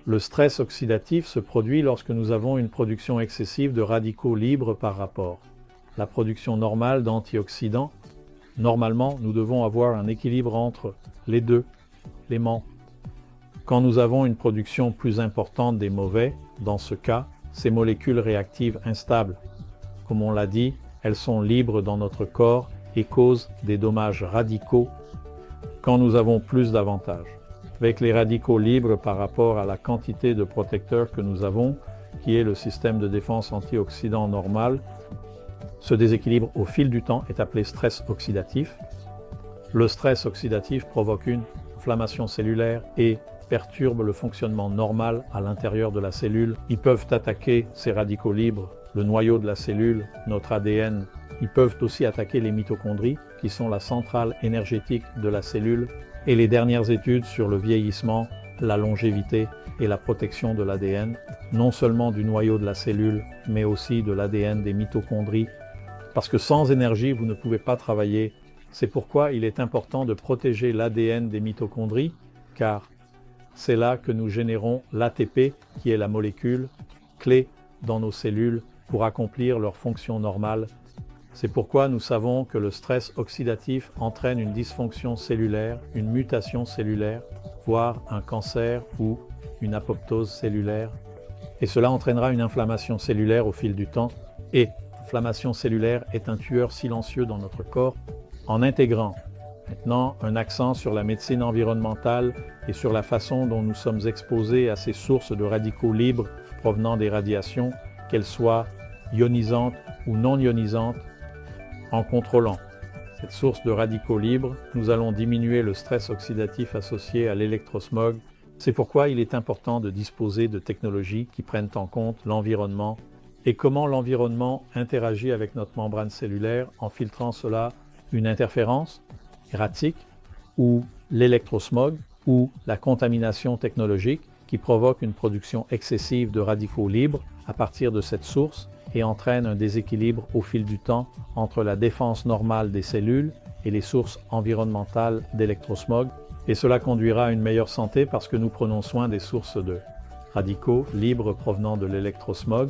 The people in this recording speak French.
Le stress oxydatif se produit lorsque nous avons une production excessive de radicaux libres par rapport à la production normale d'antioxydants. Normalement, nous devons avoir un équilibre entre les deux éléments. Quand nous avons une production plus importante des mauvais, dans ce cas, ces molécules réactives instables, comme on l'a dit, elles sont libres dans notre corps et causent des dommages radicaux quand nous avons plus d'avantages. Avec les radicaux libres par rapport à la quantité de protecteurs que nous avons, qui est le système de défense antioxydant normal, ce déséquilibre au fil du temps est appelé stress oxydatif. Le stress oxydatif provoque une inflammation cellulaire et perturbe le fonctionnement normal à l'intérieur de la cellule. Ils peuvent attaquer ces radicaux libres, le noyau de la cellule, notre ADN. Ils peuvent aussi attaquer les mitochondries, qui sont la centrale énergétique de la cellule. Et les dernières études sur le vieillissement, la longévité et la protection de l'ADN, non seulement du noyau de la cellule, mais aussi de l'ADN des mitochondries. Parce que sans énergie, vous ne pouvez pas travailler. C'est pourquoi il est important de protéger l'ADN des mitochondries, car c'est là que nous générons l'ATP, qui est la molécule clé dans nos cellules pour accomplir leur fonction normale. C'est pourquoi nous savons que le stress oxydatif entraîne une dysfonction cellulaire, une mutation cellulaire, voire un cancer ou une apoptose cellulaire. Et cela entraînera une inflammation cellulaire au fil du temps. Et l'inflammation cellulaire est un tueur silencieux dans notre corps. En intégrant maintenant un accent sur la médecine environnementale et sur la façon dont nous sommes exposés à ces sources de radicaux libres provenant des radiations, qu'elles soient ionisantes ou non ionisantes, en contrôlant cette source de radicaux libres, nous allons diminuer le stress oxydatif associé à l'électrosmog. C'est pourquoi il est important de disposer de technologies qui prennent en compte l'environnement et comment l'environnement interagit avec notre membrane cellulaire en filtrant cela, une interférence erratique ou l'électrosmog ou la contamination technologique qui provoque une production excessive de radicaux libres à partir de cette source et entraîne un déséquilibre au fil du temps entre la défense normale des cellules et les sources environnementales d'électrosmog. Et cela conduira à une meilleure santé parce que nous prenons soin des sources de radicaux libres provenant de l'électrosmog